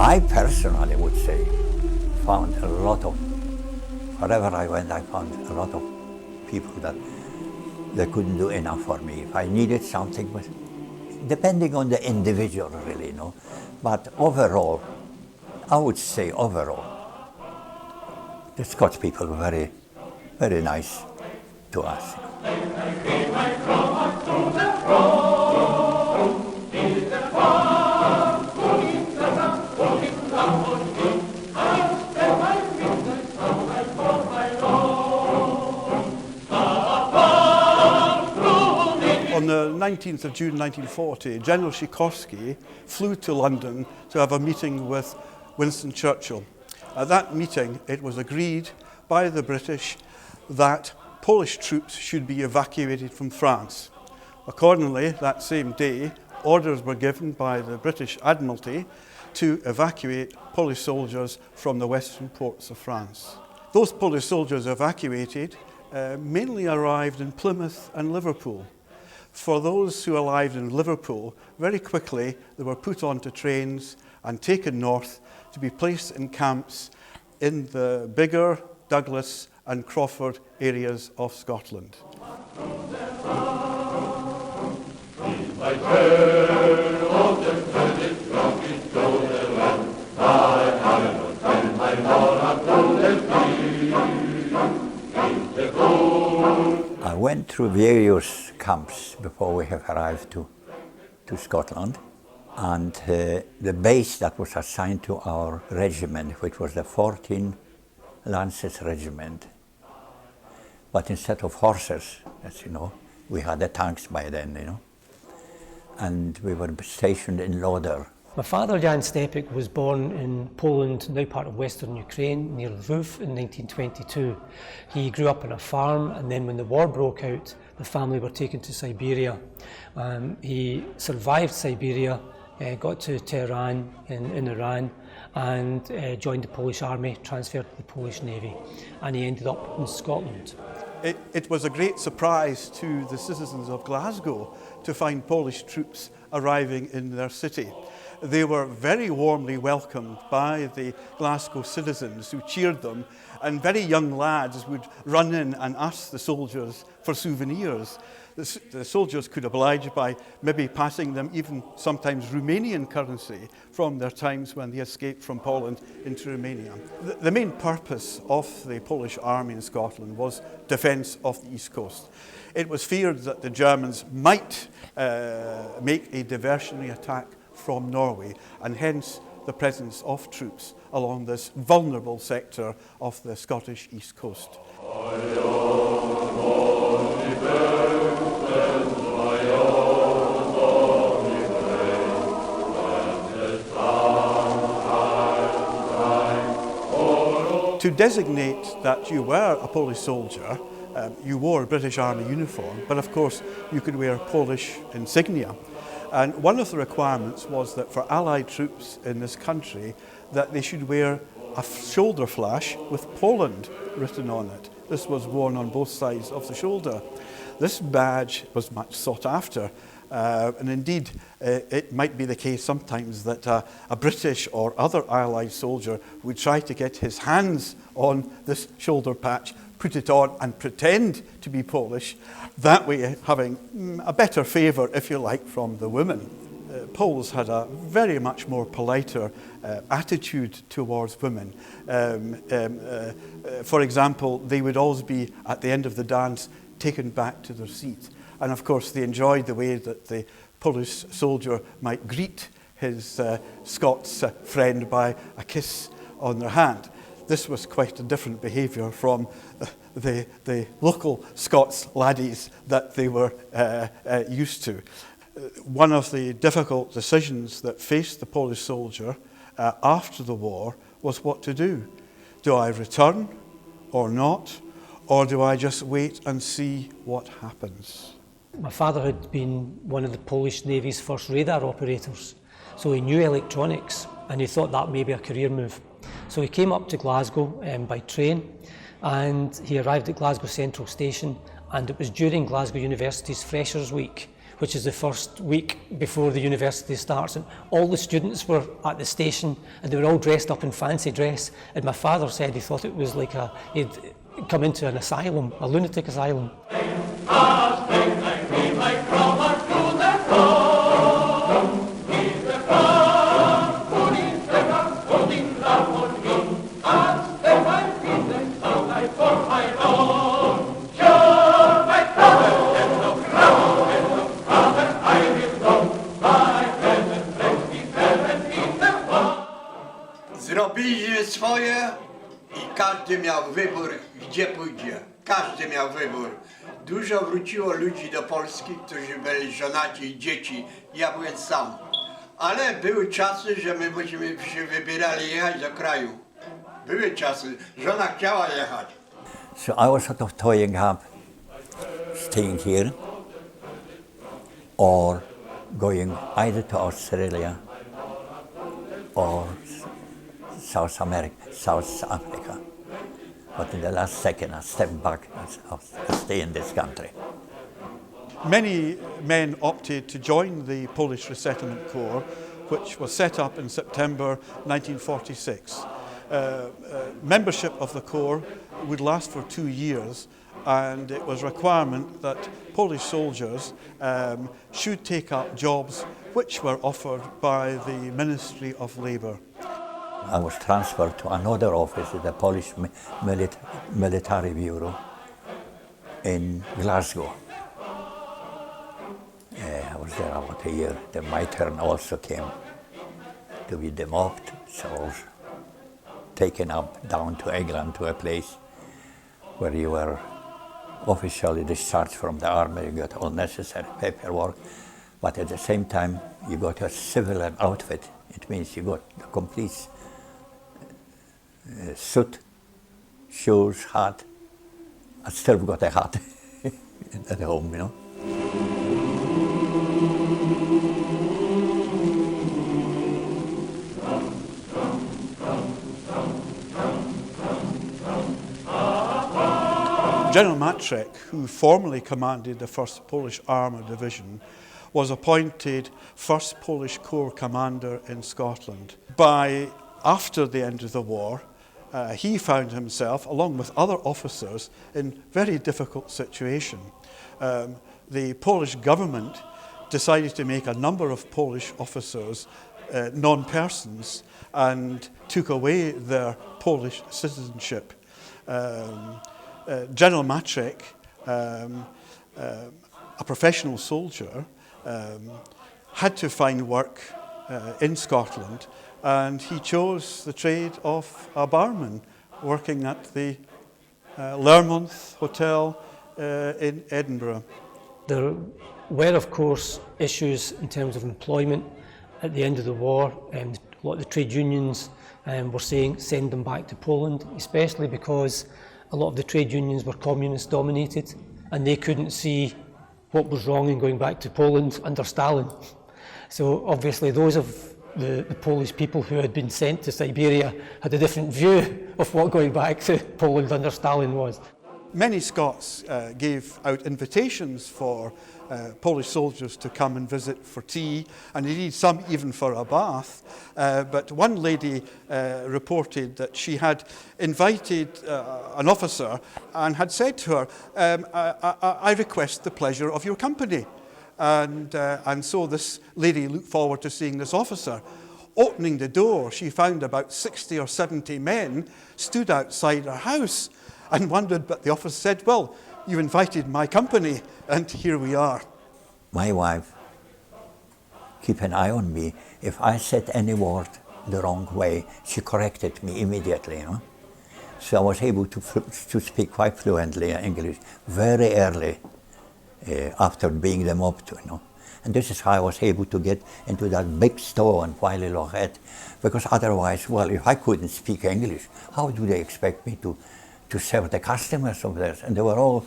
I personally would say, found a lot of, wherever I went, I found a lot of people that they couldn't do enough for me. If I needed something, but depending on the individual, really, you know. But overall, I would say overall, the Scots people were very, very nice to us. On the 19th of June 1940, General Sikorski flew to London to have a meeting with Winston Churchill. At that meeting, it was agreed by the British that Polish troops should be evacuated from France. Accordingly, that same day, orders were given by the British Admiralty to evacuate Polish soldiers from the western ports of France. Those Polish soldiers evacuated mainly arrived in Plymouth and Liverpool. For those who arrived in Liverpool, very quickly they were put onto trains and taken north to be placed in camps in the Biggar, Douglas and Crawford areas of Scotland. I went through various camps before we have arrived to Scotland, and the base that was assigned to our regiment, which was the 14th Lancers Regiment, but instead of horses, as you know, we had the tanks by then, you know, and we were stationed in Loder. My father, Jan Stepik, was born in Poland, now part of Western Ukraine, near Lviv in 1922. He grew up on a farm, and then when the war broke out, the family were taken to Siberia. He survived Siberia, got to Tehran in Iran, and joined the Polish army, transferred to the Polish Navy, and he ended up in Scotland. It was a great surprise to the citizens of Glasgow to find Polish troops arriving in their city. They were very warmly welcomed by the Glasgow citizens who cheered them, and very young lads would run in and ask the soldiers for souvenirs. The soldiers could oblige by maybe passing them even sometimes Romanian currency from their times when they escaped from Poland into Romania. The main purpose of the Polish army in Scotland was defence of the East Coast. It was feared that the Germans might make a diversionary attack from Norway, and hence the presence of troops along this vulnerable sector of the Scottish East Coast. To designate that you were a Polish soldier, you wore a British Army uniform, but of course you could wear Polish insignia. And one of the requirements was that for Allied troops in this country, that they should wear a shoulder flash with Poland written on it. This was worn on both sides of the shoulder. This badge was much sought after, and indeed it might be the case sometimes that a British or other Allied soldier would try to get his hands on this shoulder patch, put it on and pretend to be Polish, that way having a better favour, if you like, from the women. Poles had a very much more politer attitude towards women. For example, they would always be, at the end of the dance, taken back to their seat. And of course, they enjoyed the way that the Polish soldier might greet his Scots friend by a kiss on their hand. This was quite a different behaviour from the local Scots laddies that they were used to. One of the difficult decisions that faced the Polish soldier after the war was what to do. Do I return or not? Or do I just wait and see what happens? My father had been one of the Polish Navy's first radar operators, so he knew electronics, and he thought that may be a career move. So he came up to Glasgow by train, and he arrived at Glasgow Central Station, and it was during Glasgow University's Freshers' Week which is the first week before the university starts, and all the students were at the station and they were all dressed up in fancy dress, and my father said he thought it was like he'd come into an asylum, a lunatic asylum. Zrobiliśmy swoje i każdy miał wybór, gdzie pójdzie. Każdy miał wybór. Dużo wróciło ludzi do Polski, którzy byli żonaci i dzieci. Ja byłem sam. Ale były czasy, że my myśmy się wybierali jechać do kraju. Były czasy, żona chciała jechać. So I was sort of toying up staying here or going either to Australia or South Africa. But in the last second I stepped back and I'll stay in this country. Many men opted to join the Polish Resettlement Corps, which was set up in September 1946. Membership of the Corps would last for 2 years, and it was a requirement that Polish soldiers should take up jobs which were offered by the Ministry of Labour. I was transferred to another office at the Polish Military Bureau in Glasgow. I was there about a year. Then my turn also came to be demobbed, so I was taken up down to England to a place where you were officially discharged from the army. You got all necessary paperwork, but at the same time you got a civilian outfit. It means you got the complete suit, shoes, hat. I still got a hat at home, you know. General Matrek, who formerly commanded the 1st Polish Armour Division, was appointed 1st Polish Corps Commander in Scotland. After the end of the war, he found himself, along with other officers, in very difficult situation. The Polish government decided to make a number of Polish officers non-persons and took away their Polish citizenship. General Matrek, a professional soldier, had to find work in Scotland, and he chose the trade of a barman, working at the Lermonth Hotel in Edinburgh. There were, of course, issues in terms of employment at the end of the war, and a lot of the trade unions were saying send them back to Poland, especially because a lot of the trade unions were communist dominated and they couldn't see what was wrong in going back to Poland under Stalin. So obviously those of the Polish people who had been sent to Siberia had a different view of what going back to Poland under Stalin was. Many Scots gave out invitations for Polish soldiers to come and visit for tea, and indeed some even for a bath. But one lady reported that she had invited an officer and had said to her, I request the pleasure of your company. And so this lady looked forward to seeing this officer. Opening the door, she found about 60 or 70 men stood outside her house and wondered, but the officer said, well, you invited my company, and here we are. My wife keep an eye on me. If I said any word the wrong way, she corrected me immediately, you know. So I was able to speak quite fluently English very early after being demobbed, you know. And this is how I was able to get into that big store in Wiley-Lochhead, because otherwise, well, if I couldn't speak English, how do they expect me to serve the customers of theirs? And they were all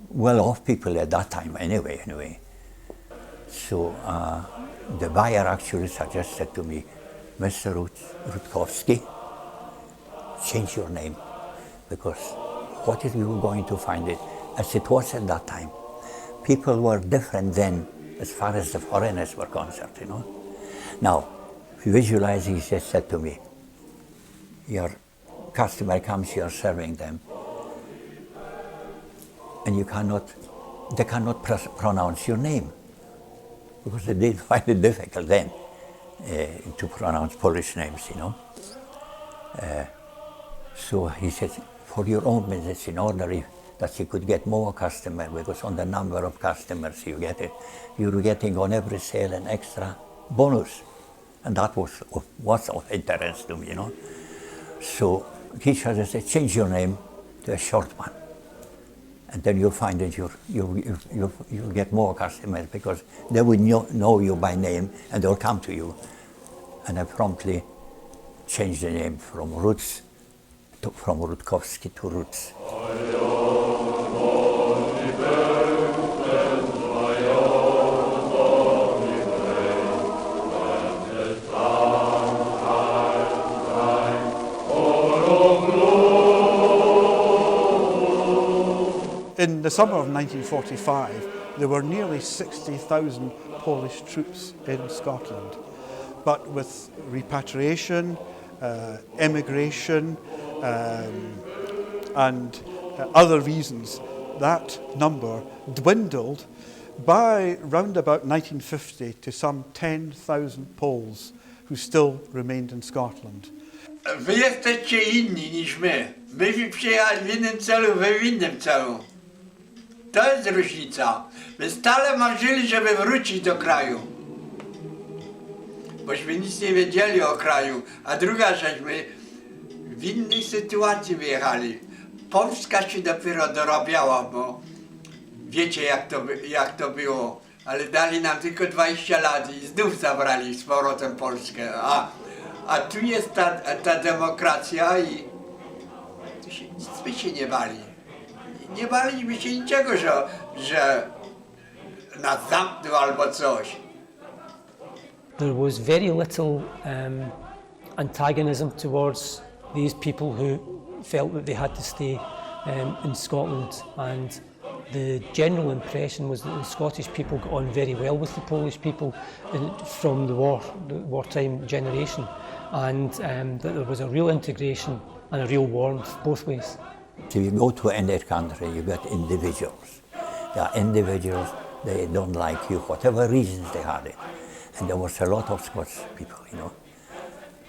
well-off people at that time anyway. So the buyer actually suggested to me, Mr. Rutkowski, change your name, because what if you were going to find it as it was at that time. People were different then as far as the foreigners were concerned, you know. Now, visualize, he just said to me, your customer comes, you are serving them, and they cannot pronounce your name, because they did find it difficult then to pronounce Polish names, you know. So he said, for your own business, in order that you could get more customers, because on the number of customers you get it, you're getting on every sale an extra bonus. And that was of interest to me, you know. So he said, change your name to a short one. And then you'll find that you'll get more customers, because they will know you by name and they'll come to you. And I promptly changed the name from Rutkowski to Roots. In the summer of 1945, there were nearly 60,000 Polish troops in Scotland. But with repatriation, emigration, and other reasons, that number dwindled by round about 1950 to some 10,000 Poles who still remained in Scotland. Wy jesteście inni niż my. Myśmy przyjechali w innym celu, wy w innym celu. To jest różnica. My stale marzyli, żeby wrócić do kraju. Bośmy nic nie wiedzieli o kraju. A druga rzecz, my w innej sytuacji wyjechali. Polska się dopiero dorabiała, bo wiecie jak to było. Ale dali nam tylko 20 lat i znów zabrali z powrotem Polskę. A tu jest ta demokracja i tu się, nic by się nie bali. Nie baliśmy się niczego, że nas zamknął albo coś. There was very little antagonism towards these people who felt that they had to stay in Scotland, and the general impression was that the Scottish people got on very well with the Polish people from the wartime generation, and that there was a real integration and a real warmth both ways. If you go to any country, you get individuals. There are individuals, they don't like you, whatever reasons they had it. And there was a lot of Scots people, you know.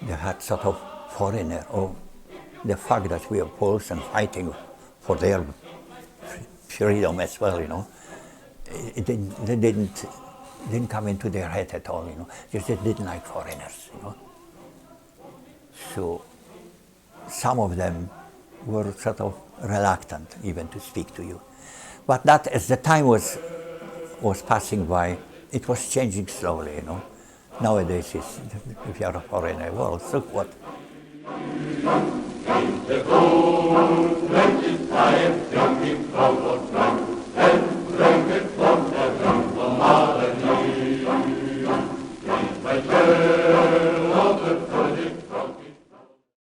They had sort of foreigner, or the fact that we are Poles and fighting for their freedom as well, you know. They didn't come into their head at all, you know. Just they didn't like foreigners, you know. So some of them were sort of reluctant even to speak to you. But that, as the time was passing by, it was changing slowly, you know. Nowadays, if you're a foreigner, well, so what?